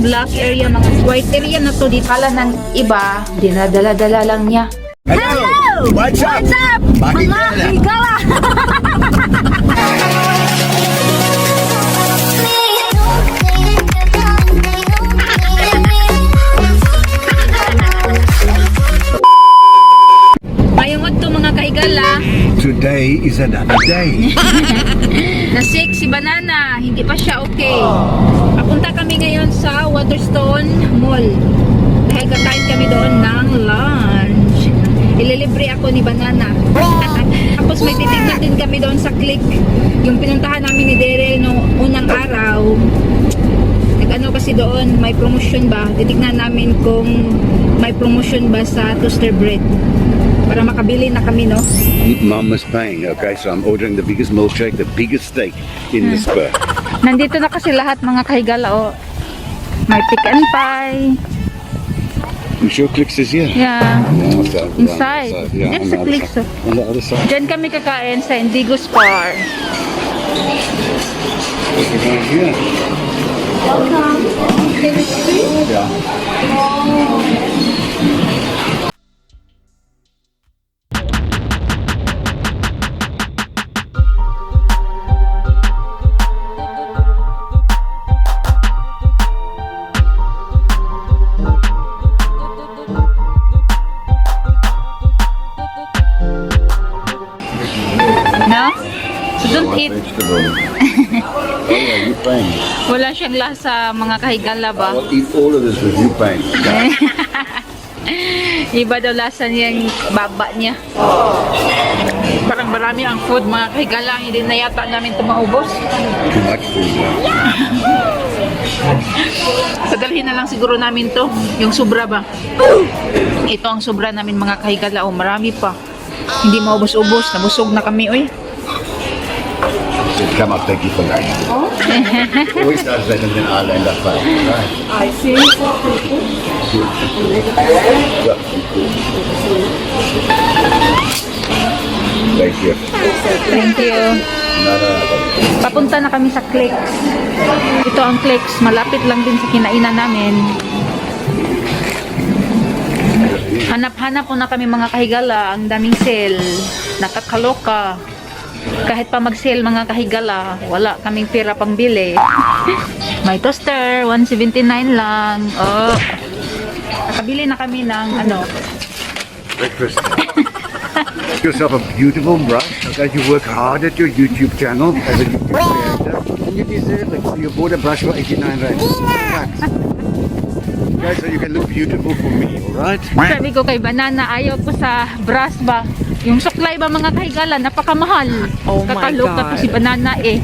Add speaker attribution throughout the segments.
Speaker 1: Black area, mga white area na to, di pala ng iba, dinadala-dala lang niya.
Speaker 2: Hello! What's up?
Speaker 1: What's up?
Speaker 2: Bakit
Speaker 1: Mga
Speaker 2: ka na?
Speaker 1: higala! Mayungod to mga kahigala.
Speaker 2: Today is another day.
Speaker 1: Na-sick si Banana, hindi pa siya okay. Papunta kami ngayon sa Waterstone Mall. Dahil kakain kami doon ng lunch. Ililibre ako ni Banana. Tapos may titignan din kami doon sa Click. Yung pinuntahan namin ni Daryl noong unang araw. Nag-ano kasi doon, may promotion ba? Titignan namin kung may promotion ba sa toaster bread. Para makabili na kami, no?
Speaker 2: Mum was paying, okay? So I'm ordering the biggest milkshake, the biggest steak in the spur.
Speaker 1: Nandito na kasi lahat mga kahigala, oh. May pick and pie.
Speaker 2: You sure Clicks is here?
Speaker 1: Yeah.
Speaker 2: Yeah, so,
Speaker 1: Inside.
Speaker 2: Yeah,
Speaker 1: Yes,
Speaker 2: on the other
Speaker 1: Clicks,
Speaker 2: side. On the other side.
Speaker 1: Diyan kami kakain sa Indigo Spar.
Speaker 2: Yeah.
Speaker 1: Welcome.
Speaker 2: Yeah.
Speaker 1: No? So don't eat.
Speaker 2: Vegetable. Oh yeah, you paying.
Speaker 1: Wala siyang lasa mga kahigala ba?
Speaker 2: I'll eat all of this with you paying.
Speaker 1: Iba daw lasa niya yung baba niya. Parang marami ang food mga kahigala. Hindi na yata namin ito maubos.
Speaker 2: Too much food.
Speaker 1: Padalhin na lang siguro namin to. Yung sobra ba? Ito ang sobra namin mga kahigala. O marami pa. Hindi maubos-ubos. Nabusog na kami. Uy.
Speaker 2: Come up, thank you for that. Always does that and then I'll end up right.
Speaker 3: I see.
Speaker 2: Thank you.
Speaker 1: Thank you.
Speaker 2: No.
Speaker 1: Papunta na kami sa Clicks. Ito ang Clicks. Malapit lang din sa kinainan namin. Hanap-hanap po na kami mga kahigala. Ang daming sale. Nakakaloka. Kahit pa mag-sale mga kahigala, wala kaming pera pang bili. May toaster, 179 lang. Oh. Nakabili na kami ng ano.
Speaker 2: Breakfast. Make yourself a beautiful brush. Okay, you work hard at your YouTube channel as a YouTube creator, and you deserve it. So you bought a brush for 89 rand. Okay, so you can look beautiful for me, alright?
Speaker 1: Sabi ko kay Banana, ayaw ko sa brass ba. Yung suklay ba mga kahigala, napakamahal.
Speaker 3: Oh my
Speaker 1: Kakaloka to
Speaker 3: God.
Speaker 1: si Banana eh.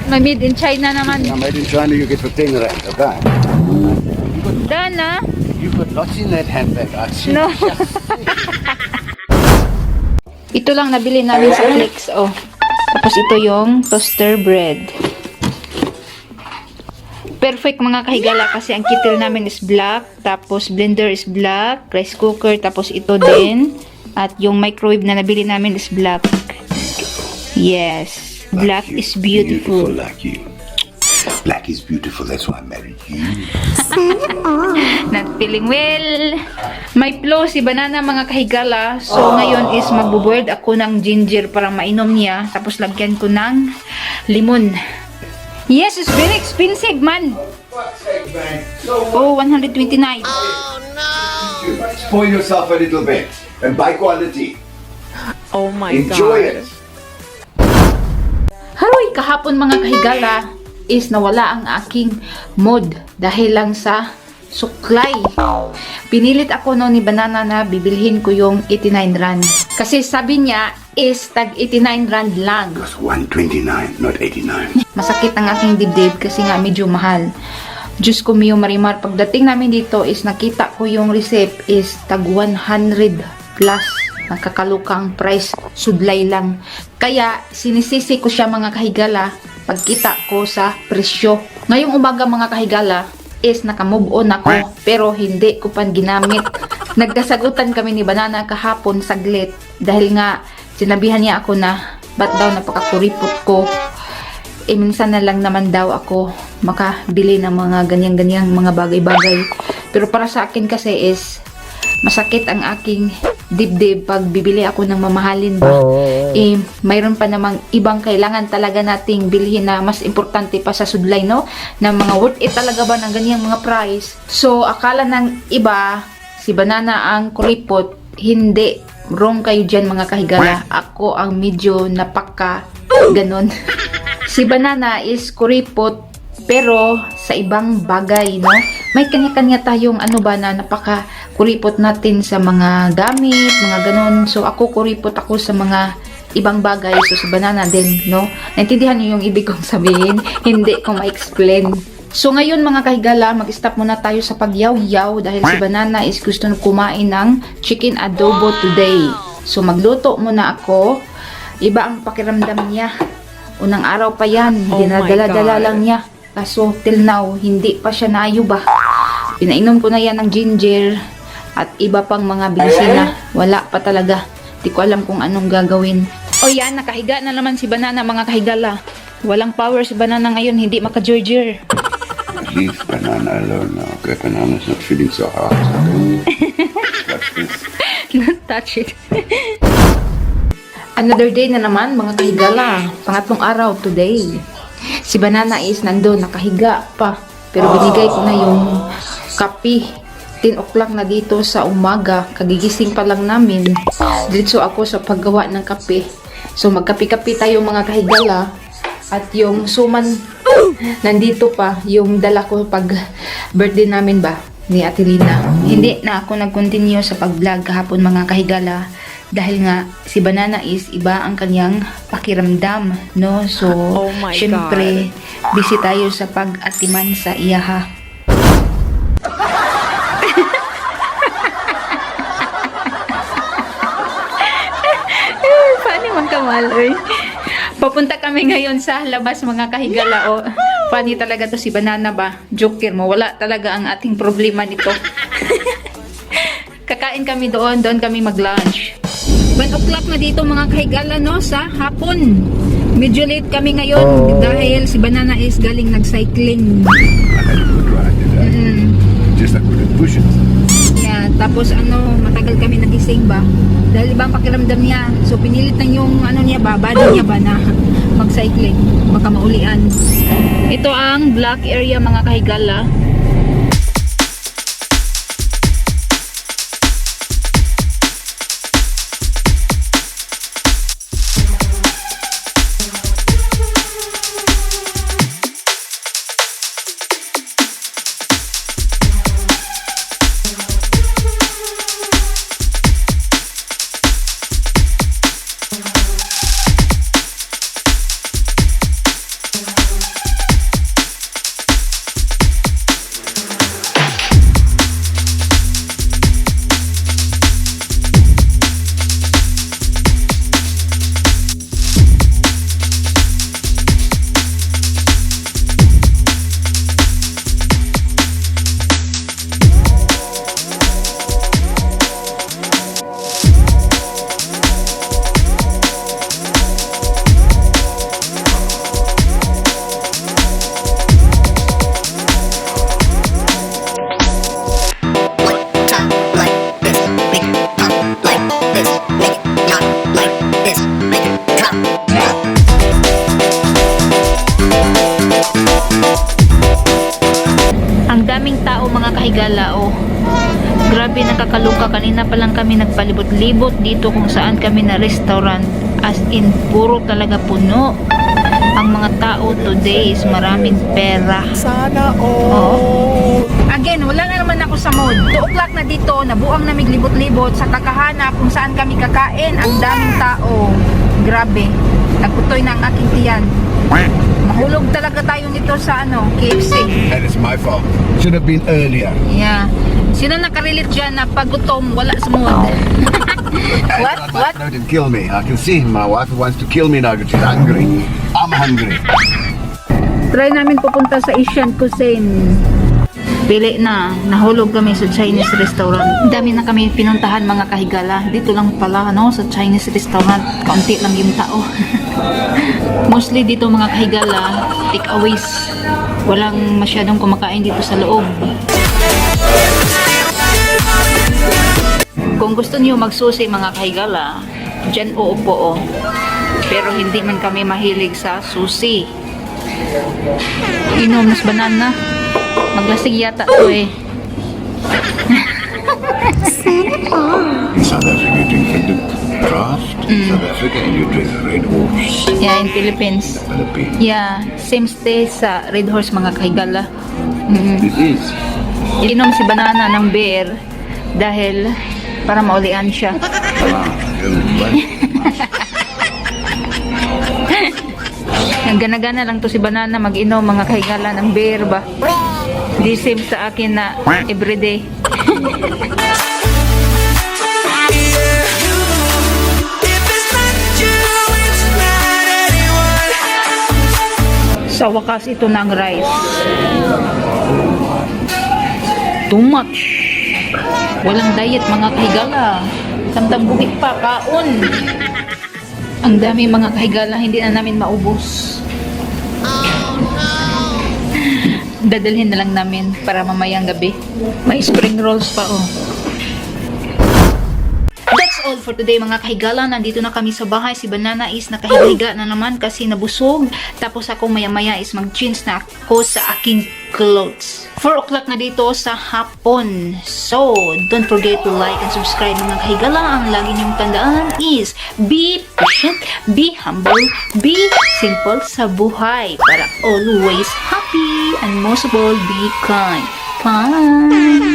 Speaker 1: May made in China naman.
Speaker 2: Now made in China, you get for 10 rand. Okay.
Speaker 1: Dana?
Speaker 2: You've got lots in that handbag. I see.
Speaker 1: No. Ito lang nabili namin sa Clicks, oh. Tapos ito yung toaster bread. Perfect mga kahigala kasi ang kettle namin is black, tapos blender is black, rice cooker, tapos ito din. At yung microwave na nabili namin is black. Yes, black is beautiful.
Speaker 2: Like you. Black is beautiful. That's why I married you.
Speaker 1: Not feeling well. May flow si Banana mga kahigala. So ngayon is magbo-boiled ako ng ginger para mainom niya. Tapos lagyan ko ng limon. Yes, it's very expensive man. Oh, 129.
Speaker 2: Spoil yourself a little bit and buy quality.
Speaker 3: Oh my
Speaker 2: Enjoy
Speaker 3: God.
Speaker 2: it.
Speaker 1: Haroy, kahapon mga kahigala is nawala ang aking mood dahil lang sa suklay. Pinilit ako no ni Banana na bibilhin ko yung 89 rand. Kasi sabi niya is tag 89 rand lang.
Speaker 2: It was 129, not 89.
Speaker 1: Masakit ang aking dibdib kasi nga medyo mahal. Diyos ko Mio Marimar, pagdating namin dito is nakita ko yung receipt is tag 100 plus. Nakakalukang price, sudlay lang. Kaya sinisisi ko siya mga kahigala pagkita ko sa presyo. Ngayong umaga mga kahigala is nakamove on ako pero hindi ko pa ginamit. Nagdasagutan kami ni Banana kahapon saglit dahil nga sinabihan niya ako na ba't daw napakakuripot ko. Minsan na lang naman daw ako makabili ng mga ganyan-ganyang mga bagay-bagay. Pero para sa akin kasi is masakit ang aking dibdib pag bibili ako ng mamahalin ba. Mayroon pa namang ibang kailangan talaga nating bilhin na mas importante pa sa sudlay, no? Na mga worth it talaga ba ng ganyang mga price. So, akala ng iba, si Banana ang kuripot. Hindi. Wrong kayo dyan mga kahigala. Ako ang medyo napaka ganon. Si Banana is kuripot pero sa ibang bagay, no? May kanya-kanya tayong ano ba na napaka kuripot natin sa mga gamit, mga ganon. So ako kuripot ako sa mga ibang bagay. So si Banana din, no? Naintindihan niyo yung ibig kong sabihin? Hindi ko ma-explain. So ngayon mga kahigala, mag-stop muna tayo sa pagyaw-yaw dahil si Banana is gusto na kumain ng chicken adobo today. So magluto muna ako. Iba ang pakiramdam niya. Unang araw pa yan, dinadala-dala lang niya. Kaso till now, hindi pa siya naayuba. Pinainom ko na yan ng ginger at iba pang mga bilisina. Wala pa talaga. Di ko alam kung anong gagawin. O yan, nakahiga na naman si Banana mga kahigala. Walang power si Banana ngayon, hindi maka-jurger.
Speaker 2: Leave Banana alone now. Okay, Banana's not feeling so hot. Watch this.
Speaker 1: Not touch it. Another day na naman mga kahigala. Pangatlong araw today. Si Banana is nandun, nakahiga pa. Pero binigay ko na yung kape. 10 o'clock na dito sa umaga. Kagigising pa lang namin. Diretso ako sa paggawa ng kape. So magkape-kape tayo mga kahigala. At yung suman nandito pa. Yung dala ko pag birthday namin ba ni Ate Lina. Hindi na ako nag-continue sa pag-vlog kahapon mga kahigala. Dahil nga, si Banana is iba ang kanyang pakiramdam, no? So,
Speaker 3: Oh my
Speaker 1: syempre, busy tayo sa pag-atiman sa iyaha. Funny man kamaloy. Papunta kami ngayon sa labas mga kahigala. O, funny talaga to si Banana ba? Joker mo. Wala talaga ang ating problema nito. Kakain kami doon kami mag-lunch. 1 o'clock na dito mga kahigala, no, sa hapon. Medyo late kami ngayon dahil si Banana is galing nag-cycling.
Speaker 2: Just I couldn't push it.
Speaker 1: Yeah, tapos matagal kami nagising ba? Dahil ibang pakiramdam niya. So pinilit na yung niya ba, body niya ba na mag-cycling, baka maulian. Ito ang black area mga kahigala. Higala, oh. Grabe, nakakaluka. Kanina pa lang kami nagpalibot-libot dito kung saan kami na restaurant. As in, puro talaga puno. Ang mga tao today is maraming pera.
Speaker 3: Sana all.
Speaker 1: Again, wala na naman ako sa mood. 2 o'clock na dito, nabuang namig libot-libot sa kakahanap kung saan kami kakain. Ang daming tao. Grabe. Nagputoy na ang aking tiyan. Mahulog talaga tayo nito sa KFC.
Speaker 2: That is my fault. Should have been earlier.
Speaker 1: Yeah. Sino nakarelate dyan na pag gutom, wala sa mood? What?
Speaker 2: No, didn't kill me. I can see my wife wants to kill me now because she's hungry. I'm hungry.
Speaker 1: Try namin pupunta sa Asian cuisine. Pili na. Nahulog kami sa Chinese restaurant. Dami na kami pinuntahan mga kahigala. Dito lang pala sa Chinese restaurant. Kaunti lang yung tao. Mostly dito mga kahigala, takeaways. Walang masyadong kumakain dito sa loob. Kung gusto niyo magsusi mga kahigala, dyan uupo. Pero hindi man kami mahilig sa susi. Inom mas banana. Maglasig yata to eh.
Speaker 2: In South Africa, you drink the draft. In South Africa, and you drink Red Horse.
Speaker 1: Yeah, in Philippines.
Speaker 2: Philippines.
Speaker 1: Yeah, same stay sa Red Horse mga kahigala.
Speaker 2: This is.
Speaker 1: Inom si banana ng beer dahil para maulian siya. Gana-gana lang to si banana mag-inom mga kahigala ng beer ba. Di same sa akin na everyday. Sa wakas ito na ang rice. Too much. Walang diet mga kahigala. Samtang buhit pa, kaon. Ang dami mga kahigala, hindi na namin maubos. Dadalhin na lang namin para mamayang gabi. May spring rolls pa oh. That's all for today mga kahigala. Nandito na kami sa bahay. Si Banana is nakahiga na naman kasi nabusog. Tapos ako maya-maya is mag-change na ako sa aking clothes. 4 o'clock na dito sa hapon. So, don't forget to like and subscribe mga kahigala. Ang lagi niyong tandaan is be patient, be humble, be simple sa buhay para always happy and most of all be kind. Bye!